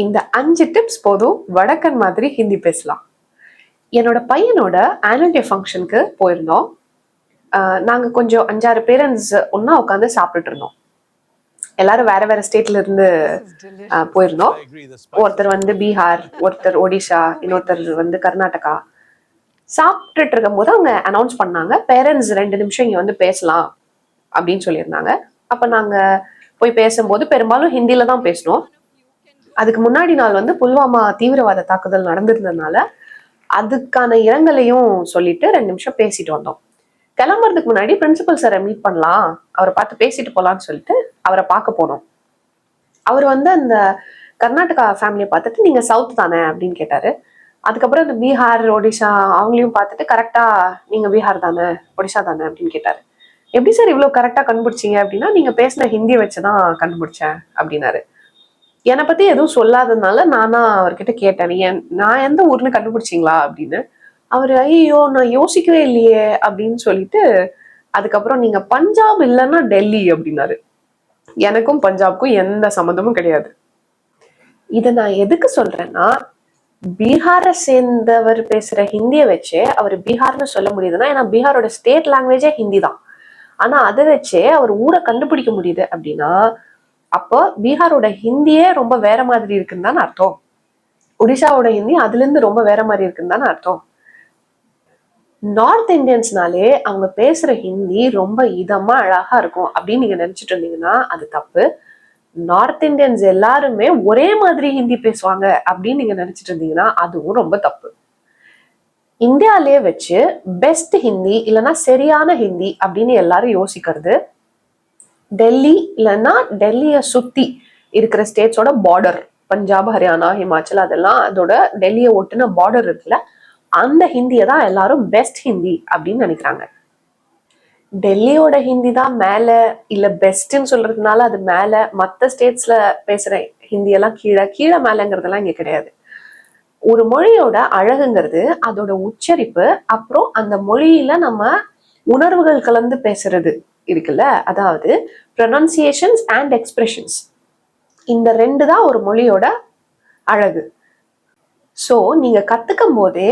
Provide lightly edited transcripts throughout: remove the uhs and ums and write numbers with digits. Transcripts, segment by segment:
இந்த 5 டிப்ஸ் போதும் வடக்கன் மாதிரி ஹிந்தி பேசலாம். என்னோட பையனோட ஆனுவல் டே ஃபங்க்ஷனுக்கு போயிருந்தோம். நாங்க கொஞ்சம் 5-6 பேரண்ட்ஸ் ஒண்ணா உட்காந்து சாப்பிட்டுட்டு இருந்தோம். எல்லாரும் வேற வேற ஸ்டேட்ல இருந்து போயிருந்தோம். ஒருத்தர் வந்து பீகார், ஒருத்தர் ஒடிஷா, இன்னொருத்தர் வந்து கர்நாடகா. சாப்பிட்டுட்டு இருக்கும் போது அவங்க அனௌன்ஸ் பண்ணாங்க, பேரண்ட்ஸ் 2 நிமிஷம் இங்க வந்து பேசலாம் அப்படின்னு சொல்லியிருந்தாங்க. அப்ப நாங்க போய் பேசும்போது பெரும்பாலும் ஹிந்தில தான் பேசணும். அதுக்கு முன்னாடி நாள் வந்து புல்வாமா தீவிரவாத தாக்குதல் நடந்திருந்ததுனால அதுக்கான இரங்கலையும் சொல்லிட்டு 2 நிமிஷம் பேசிட்டு வந்தோம். கிளம்புறதுக்கு முன்னாடி பிரின்சிபல் சாரை மீட் பண்ணலாம், அவரை பார்த்து பேசிட்டு போலான்னு சொல்லிட்டு அவரை பார்க்க போனோம். அவர் வந்து அந்த கர்நாடகா ஃபேமிலியை பார்த்துட்டு நீங்க சவுத் தானே அப்படின்னு கேட்டாரு. அதுக்கப்புறம் இந்த பீகார், ஒடிஷா அவங்களையும் பார்த்துட்டு கரெக்டா நீங்க பீகார் தானே, ஒடிஷா தானே அப்படின்னு கேட்டாரு. எப்படி சார் இவ்வளவு கரெக்டா கண்டுபிடிச்சீங்க அப்படின்னா, நீங்க பேசின ஹிந்தி வச்சுதான் கண்டுபிடிச்சேன் அப்படின்னாரு. என்னை பத்தி எதுவும் சொல்லாததுனால நானா அவர்கிட்ட கேட்டேன், நான் எந்த ஊர்னு கண்டுபிடிச்சிங்களா அப்படின்னு. அவர் ஐயோ நான் யோசிக்கவே இல்லையே அப்படின்னு சொல்லிட்டு அதுக்கப்புறம் நீங்க பஞ்சாப் இல்லைன்னா டெல்லி அப்படின்னாரு. எனக்கும் பஞ்சாப்க்கும் எந்த சம்மந்தமும் கிடையாது. இதை நான் எதுக்கு சொல்றேன்னா, பீகாரை சேர்ந்தவர் பேசுற ஹிந்தியை வச்சே அவர் பீகார்னு சொல்ல முடியுதுன்னா, ஏன்னா பீகாரோட ஸ்டேட் லாங்குவேஜே ஹிந்தி தான். ஆனா அதை வச்சே அவர் ஊரை கண்டுபிடிக்க முடியுது அப்படின்னா, அப்போ பீகாரோட ஹிந்தியே ரொம்ப வேற மாதிரி இருக்குன்னு தானே அர்த்தம். ஒடிஷாவோட ஹிந்தி அதுல இருந்து ரொம்ப வேற மாதிரி இருக்குன்னு தானே அர்த்தம். நார்த் இந்தியன்ஸ்னாலே அவங்க பேசுற ஹிந்தி ரொம்ப இதமா அழகா இருக்கும் அப்படின்னு நீங்க நினைச்சிட்டு இருந்தீங்கன்னா அது தப்பு. நார்த் இந்தியன்ஸ் எல்லாருமே ஒரே மாதிரி ஹிந்தி பேசுவாங்க அப்படின்னு நீங்க நினைச்சிட்டு இருந்தீங்கன்னா அதுவும் ரொம்ப தப்பு. இந்தியாலே வச்சு பெஸ்ட் ஹிந்தி இல்லைன்னா சரியான ஹிந்தி அப்படின்னு எல்லாரும் யோசிக்கிறது டெல்லி இல்லைன்னா டெல்லியை சுத்தி இருக்கிற ஸ்டேட்ஸோட பார்டர், பஞ்சாப், ஹரியானா, ஹிமாச்சல், அதெல்லாம் அதோட டெல்லியை ஒட்டுன பார்டர் இருக்குல்ல, அந்த ஹிந்தியை தான் எல்லாரும் பெஸ்ட் ஹிந்தி அப்படின்னு நினைக்கிறாங்க. டெல்லியோட ஹிந்தி தான் மேல இல்ல பெஸ்ட்ன்னு சொல்றதுனால அது மேல, மற்ற ஸ்டேட்ஸ்ல பேசுற ஹிந்தி எல்லாம் கீழே, கீழே மேலங்கிறதெல்லாம் இங்க கிடையாது. ஒரு மொழியோட அழகுங்கிறது அதோட உச்சரிப்பு, அப்புறம் அந்த மொழியில நம்ம உணர்வுகள் கலந்து பேசுறது இருக்குல்ல, அதாவது ப்ரொனன்சியேஷன்ஸ் அண்ட் எக்ஸ்பிரஷன்ஸ். இந்த 2 தான் ஒரு மொழியோட அழகு. ஸோ நீங்க கத்துக்கும் போதே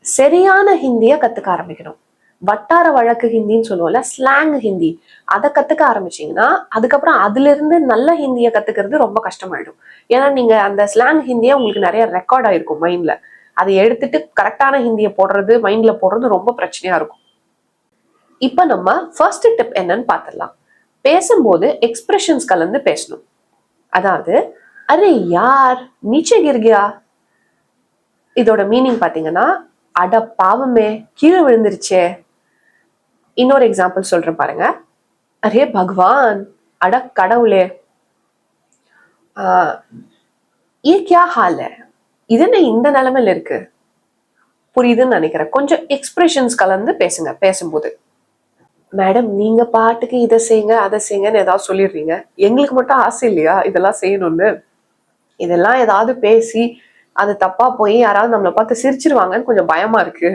சரியான ஹிந்தியை கத்துக்க ஆரம்பிக்கணும். வட்டார வழக்கு ஹிந்தின்னு சொல்லுவோம்ல, ஸ்லாங் ஹிந்தி, அதை கத்துக்க ஆரம்பிச்சீங்கன்னா அதுக்கப்புறம் அதுல இருந்து நல்ல ஹிந்தியை கத்துக்கிறது ரொம்ப கஷ்டமாயிடும். ஏன்னா நீங்க அந்த ஸ்லாங் ஹிந்தியை உங்களுக்கு நிறைய ரெக்கார்ட் ஆயிருக்கும் மைண்ட்ல. அதை எடுத்துட்டு கரெக்டான ஹிந்தியை போடுறது, மைண்ட்ல போடுறது ரொம்ப பிரச்சனையா இருக்கும். இப்ப நம்ம ஃபர்ஸ்ட் டிப் என்னன்னு பார்த்துடலாம். பேசும்போது எக்ஸ்பிரஷன்ஸ் கலந்து பேசணும். அதாவது அரே யார் நீச்சே கிர்கியா, இதோட மீனிங் பாத்தீங்கன்னா அட பாவமே கீழே விழுந்துருச்சே. இன்னொரு எக்ஸாம்பிள் சொல்றேன் பாருங்க. அரே பகவான், அட கடவுளே. ये क्या हाल है, இது என்ன இந்த நிலைமையில இருக்கு. புரியுதுன்னு நினைக்கிறேன். கொஞ்சம் எக்ஸ்பிரஷன்ஸ் கலந்து பேசுங்க பேசும்போது. மேடம் நீங்க பாட்டுக்கு இதை செய்யுங்க அதை செய்யுங்கன்னு ஏதாவது சொல்லிடுறீங்க, எங்களுக்கு மட்டும் ஆசை இல்லையா இதெல்லாம் செய்யணும்னு. இதெல்லாம் ஏதாவது பேசி அது தப்பா போய் யாராவது நம்மளை பார்த்து சிரிச்சிருவாங்கன்னு கொஞ்சம் பயமா இருக்கு.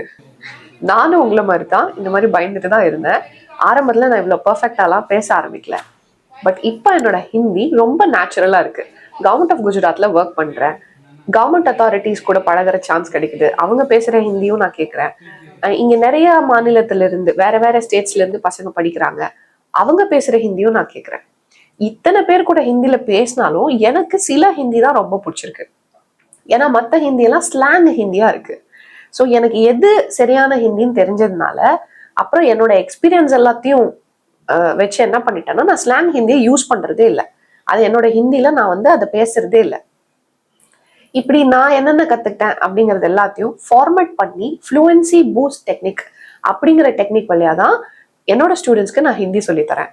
நானும் உங்களை மாதிரி தான் இந்த மாதிரி பயந்துட்டு தான் இருந்தேன். ஆரம்பத்துல நான் இவ்வளவு பெர்ஃபெக்டாலாம் பேச ஆரம்பிக்கல. பட் இப்போ என்னோட ஹிந்தி ரொம்ப நேச்சுரலா இருக்கு. கவர்மெண்ட் ஆஃப் குஜராத்ல ஒர்க் பண்றேன். கவர்மெண்ட் அத்தாரிட்டிஸ் கூட பழகுற சான்ஸ் கிடைக்குது. அவங்க பேசுற ஹிந்தியும் நான் கேட்கிறேன். இங்க நிறைய மாநிலத்துல இருந்து வேற வேற ஸ்டேட்ஸ்ல இருந்து பசங்க படிக்கிறாங்க, அவங்க பேசுற ஹிந்தியும் நான் கேட்கிறேன். இத்தனை பேர் கூட ஹிந்தில பேசினாலும் எனக்கு சில ஹிந்தி தான் ரொம்ப பிடிச்சிருக்கு. ஏன்னா மற்ற ஹிந்தி எல்லாம் ஸ்லாங் ஹிந்தியா இருக்கு. ஸோ எனக்கு எது சரியான ஹிந்தின்னு தெரிஞ்சதுனால அப்புறம் என்னோட எக்ஸ்பீரியன்ஸ் எல்லாத்தையும் வச்சு என்ன பண்ணிட்டேன்னா, நான் ஸ்லாங் ஹிந்தியை யூஸ் பண்றதே இல்லை. அது என்னோட ஹிந்தில நான் வந்து அதை பேசுறதே இல்லை. இப்படி நான் என்னென்ன கத்துக்கிட்டேன் அப்படிங்கறது எல்லாத்தையும் ஃபார்மேட் பண்ணி ஃப்ளூயன்சி பூஸ்ட் டெக்னிக் அப்படிங்கிற டெக்னிக் வழியா தான் என்னோட ஸ்டூடெண்ட்ஸ்க்கு நான் ஹிந்தி சொல்லித்தரேன்.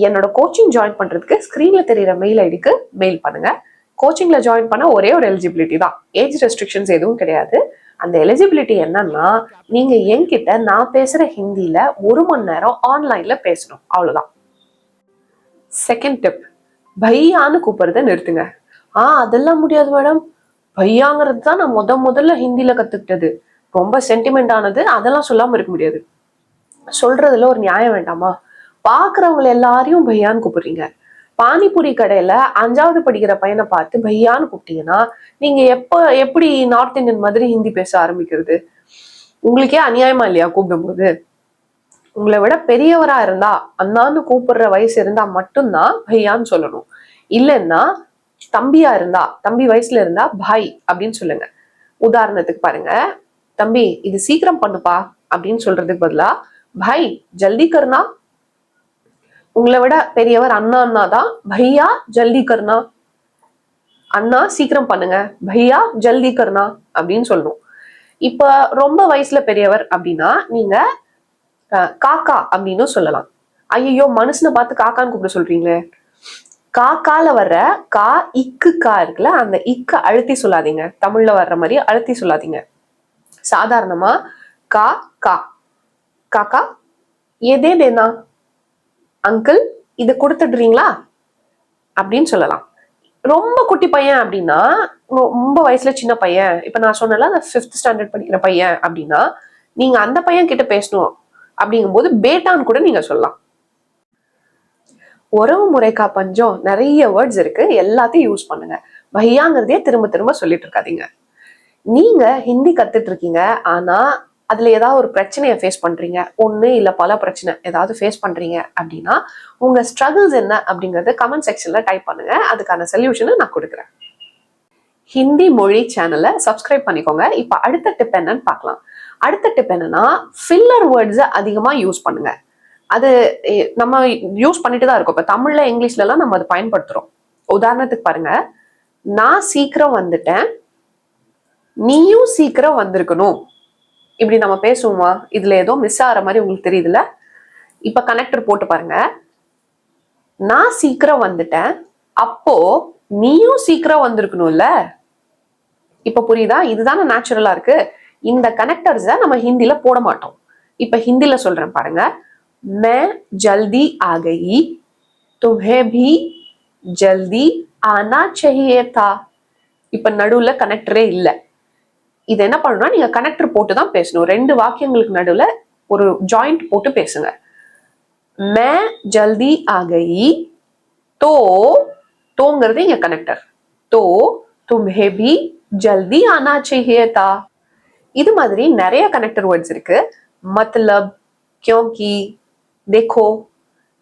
என்னோட கோச்சிங் ஜாயின் பண்றதுக்கு ஸ்கிரீன்ல தெரியுற மெயில் ஐடிக்கு மெயில் பண்ணுங்க. கோச்சிங்ல ஜாயின் பண்ண ஒரே ஒரு எலிஜிபிலிட்டி தான், ஏஜ் ரெஸ்ட்ரிக்ஷன்ஸ் எதுவும் கிடையாது. அந்த எலிஜிபிலிட்டி என்னன்னா, நீங்க என்கிட்ட நான் பேசுற ஹிந்தில 1 மணி நேரம் ஆன்லைன்ல பேசணும், அவ்வளவுதான். செகண்ட் டிப், பையான்னு கூப்பிடுறத நிறுத்துங்க. அதெல்லாம் முடியாது மேடம், பையாங்கிறது தான் நான் முதல்ல ஹிந்தில கத்துக்கிட்டது, ரொம்ப சென்டிமெண்ட் ஆனது, அதெல்லாம் சொல்லாம இருக்க முடியாது. சொல்றதுல ஒரு நியாயம் வேண்டாமா? பாக்குறவங்க எல்லாரையும் பையான்னு கூப்பிடுறீங்க, பானிபூரி கடையில 5வது படிக்கிற பையனை பார்த்து பையான்னு கூப்பிட்டீங்கன்னா நீங்க எப்படி நார்த் இந்தியன் மாதிரி ஹிந்தி பேச ஆரம்பிக்கிறது? உங்களுக்கே அநியாயமா இல்லையா கூப்பிடும்போது? உங்களை விட பெரியவரா இருந்தா, அண்ணான்னு கூப்பிடுற வயசு இருந்தா மட்டும்தான் பையான்னு சொல்லணும். இல்லைன்னா தம்பியா இருந்தா, தம்பி வயசுல இருந்தா பாய் அப்படின்னு சொல்லுங்க. உதாரணத்துக்கு பாருங்க, தம்பி இது சீக்கிரம் பண்ணுப்பா அப்படின்னு சொல்றதுக்கு பதிலா பாய் ஜல்தி கர்னா. உங்களை விட பெரியவர் அண்ணா தான் பையா ஜல்தி கர்னா, அண்ணா சீக்கிரம் பண்ணுங்க, பையா ஜல்தி கர்னா அப்படின்னு சொல்லணும். இப்ப ரொம்ப வயசுல பெரியவர் அப்படின்னா நீங்க காக்கா அப்படின்னு சொல்லலாம். ஐயோ மனுஷனை பார்த்து காக்கான்னு கூப்பிட சொல்றீங்களே. காக்கால வர்ற கா இக்கு கா இருக்குல்ல, அந்த இக்க அழுத்தி சொல்லாதீங்க. தமிழ்ல வர்ற மாதிரி அழுத்தி சொல்லாதீங்க. சாதாரணமா கா கா காக்கா ஏதே தேனா, அங்கிள் இதை கொடுத்துடுறீங்களா அப்படின்னு சொல்லலாம். ரொம்ப குட்டி பையன் அப்படின்னா, ரொம்ப வயசுல சின்ன பையன், இப்ப நான் சொன்னல அந்த 5th ஸ்டாண்டர்ட் படிக்கிற பையன் அப்படின்னா நீங்க அந்த பையன் கிட்ட பேசணும் அப்படிங்கும் போது பேட்டான்னு கூட நீங்க சொல்லலாம். உறவு முறைக்கா பஞ்சம் நிறைய வேர்ட்ஸ் இருக்கு, எல்லாத்தையும் யூஸ் பண்ணுங்க. பையாங்கிறதே திரும்ப திரும்ப சொல்லிட்டு இருக்காதீங்க. நீங்க ஹிந்தி கத்துட்டு இருக்கீங்க, ஆனா அதுல ஏதாவது ஒரு பிரச்சனையை ஃபேஸ் பண்றீங்க, ஒண்ணு இல்ல பல பிரச்சனை ஏதாவது ஃபேஸ் பண்றீங்க அப்படின்னா உங்க ஸ்ட்ரகிள்ஸ் என்ன அப்படிங்கறது கமெண்ட் செக்ஷன்ல டைப் பண்ணுங்க. அதுக்கான சொல்யூஷனை நான் கொடுக்குறேன். ஹிந்தி மொழி சேனலை சப்ஸ்கிரைப் பண்ணிக்கோங்க. இப்ப அடுத்த டிப் என்னன்னு பார்க்கலாம். அடுத்த டிப் என்னன்னா, ஃபில்லர் வேர்ட்ஸை அதிகமா யூஸ் பண்ணுங்க. அது நம்ம யூஸ் பண்ணிட்டு தான் இருக்கோம். இப்ப தமிழ்ல இங்கிலீஷ்ல எல்லாம் நம்ம அதை பயன்படுத்துறோம். உதாரணத்துக்கு பாருங்க, நான் சீக்கிரம் வந்துட்டேன், நீயும் சீக்கிரம் வந்திருக்கணும். இப்படி நம்ம பேசுவோமா? இதுல ஏதோ மிஸ் ஆகிற மாதிரி உங்களுக்கு தெரியுதுல்ல? இப்ப கனெக்டர் போட்டு பாருங்க. நான் சீக்கிரம் வந்துட்டேன், அப்போ நீயும் சீக்கிரம் வந்திருக்கணும்ல. இப்ப புரியுதா? இதுதானே நேச்சுரலா இருக்கு. இந்த கனெக்டர்ஸை நம்ம ஹிந்தில போட மாட்டோம். இப்ப ஹிந்தில சொல்றேன் பாருங்க. मैं जल्दी आ गई, तुम्हें भी जल्दी आना चाहिए था. இப்ப நடுவுல கனெக்டரே இல்ல. இது என்ன பண்ணணும்னா நீங்க கனெக்டர் போட்டு தான் பேசணும். 2 வாக்கியங்களுக்கு நடுவுல ஒரு ஜாயிண்ட் போட்டு பேசுங்க. मैं जल्दी आ गई, தோங்கிறது இங்க கனெக்டர். तो तुम्हें भी जल्दी आना चाहिए था. இது மாதிரி நிறைய கனெக்டர் வேர்ட்ஸ் இருக்கு. मतलब, क्योंकि, देखो.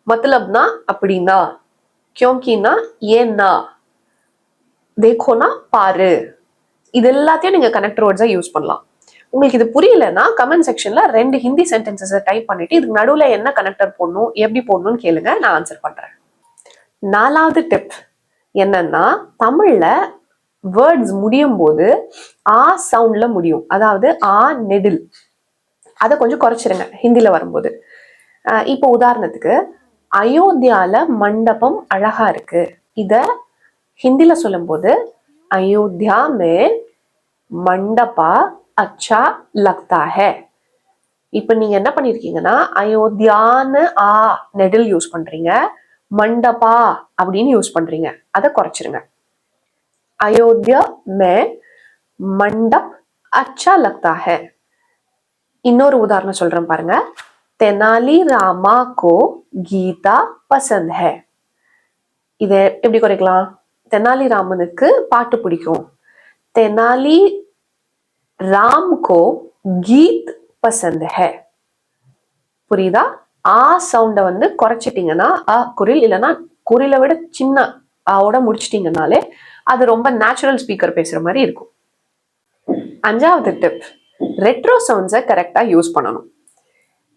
மத்தலப்னா அப்படின்னா, क्योंकिனா ஏன்னா, देखोனா பாரு. இது எல்லாத்தையும் நீங்க கனெக்டர் வேர்ட்ஸா யூஸ் பண்ணலாம். உங்களுக்கு இது புரியலன்னா கமெண்ட் செக்ஷன்ல 2 ஹிந்தி சென்டென்சஸை டைப் பண்ணிட்டு இதுக்கு நடுவுல என்ன கனெக்டர் போடணும், எப்படி போடணும்னு கேளுங்க, நான் ஆன்சர் பண்றேன். 4வது டிப் என்னன்னா, தமிழ்ல வேர்ட்ஸ் முடியும் போது ஆ சவுண்ட்ல முடியும். அதாவது ஆ நெடில், அதை கொஞ்சம் குறைச்சிருங்க ஹிந்தில வரும்போது. இப்போ உதாரணத்துக்கு, அயோத்தியால மண்டபம் அழகா இருக்கு. இத ஹிந்தில சொல்லும் போது அயோத்தியா மே மண்டபா அச்சா லக்தா ஹை. இப்ப நீங்க என்ன பண்ணிருக்கீங்கன்னா, அயோத்தியான்னு ஆ நெடில் யூஸ் பண்றீங்க, மண்டபா அப்படின்னு யூஸ் பண்றீங்க. அதை குறைச்சிருங்க. அயோத்தியா மே மண்டப் அச்சா லக்தா ஹை. இன்னொரு உதாரணம் சொல்றேன் பாருங்க. தெனாலி ராமா கோ கீதா பசந்த் ஹை. இதை எப்படி குறைக்கலாம்? தெனாலி ராமனுக்கு பாட்டு பிடிக்கும். தெனாலி ராம் கோ கீத் பசந்த் ஹை. புரியுதா? ஆ சவுண்ட வந்து குறைச்சிட்டீங்கன்னா, குரில் இல்லைன்னா குரிலை விட சின்ன ஆவோட முடிச்சிட்டீங்கன்னாலே அது ரொம்ப நேச்சுரல் ஸ்பீக்கர் பேசுற மாதிரி இருக்கும். 5வது டிப், ரெட்ரோ சவுண்ட்ஸை கரெக்டா யூஸ் பண்ணணும்.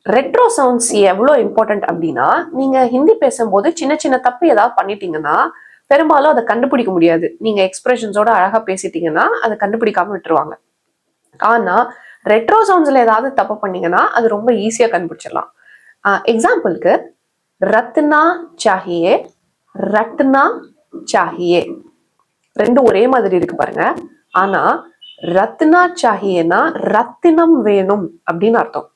ரெட்ரோ சவுண்ட்ஸ் எவ்வளோ இம்பார்ட்டன்ட் அப்படின்னா, நீங்க ஹிந்தி பேசும்போது சின்ன சின்ன தப்பு ஏதாவது பண்ணிட்டீங்கன்னா பெரும்பாலும் அதை கண்டுபிடிக்க முடியாது. நீங்க எக்ஸ்பிரஷன்ஸோட அழகா பேசிட்டீங்கன்னா அதை கண்டுபிடிக்காம விட்டுருவாங்க. ஆனா ரெட்ரோ சவுண்ட்ஸ்ல ஏதாவது தப்பு பண்ணீங்கன்னா அது ரொம்ப ஈஸியா கண்டுபிடிச்சிடலாம். எக்ஸாம்பிளுக்கு, ரத்னா சாஹியே, ரத்னா சாஹியே, ரெண்டும் ஒரே மாதிரி இருக்கு பாருங்க. ஆனா ரத்னா சாஹியேனா ரத்தினம் வேணும் அப்படின்னு அர்த்தம்.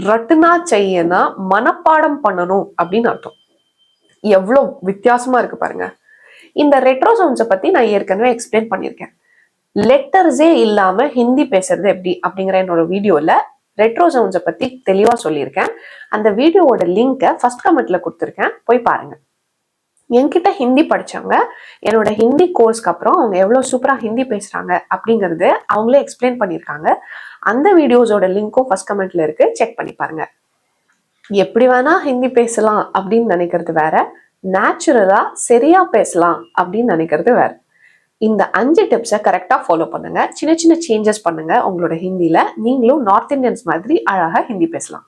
ரத்னா செய்யனா மனப்பாடம் பண்ணணும் அப்படின்னு அர்த்தம். எவ்வளவு வித்தியாசமா இருக்கு பாருங்க. இந்த ரெட்ரோ சவுண்ட்ஸை பத்தி நான் ஏற்கனவே எக்ஸ்பிளைன் பண்ணியிருக்கேன். லெட்டர்ஸே இல்லாம ஹிந்தி பேசுறது எப்படி அப்படிங்கிற என்னோட வீடியோல ரெட்ரோ சவுண்ட்ஸை பத்தி தெளிவா சொல்லியிருக்கேன். அந்த வீடியோவோட லிங்கை ஃபர்ஸ்ட் கமெண்ட்ல கொடுத்துருக்கேன், போய் பாருங்க. என்கிட்ட ஹிந்தி படிச்சவங்க என்னோட ஹிந்தி கோர்ஸ்க்கு அப்புறம் அவங்க எவ்வளவு சூப்பரா ஹிந்தி பேசுறாங்க அப்படிங்கறது அவங்களே எக்ஸ்பிளைன் பண்ணியிருக்காங்க. அந்த வீடியோஸோட லிங்க்கும் ஃபர்ஸ்ட் கமெண்ட்ல இருக்கு, செக் பண்ணி பாருங்க. எப்படி வேணா ஹிந்தி பேசலாம் அப்படின்னு நினைக்கிறது வேற, நேச்சுரலா சரியா பேசலாம் அப்படின்னு நினைக்கிறது வேற. இந்த 5 டிப்ஸை கரெக்டா ஃபாலோ பண்ணுங்க. சின்ன சின்ன சேஞ்சஸ் பண்ணுங்க உங்களோட ஹிந்தில. நீங்களும் நார்த் இந்தியன்ஸ் மாதிரி அழகா ஹிந்தி பேசலாம்.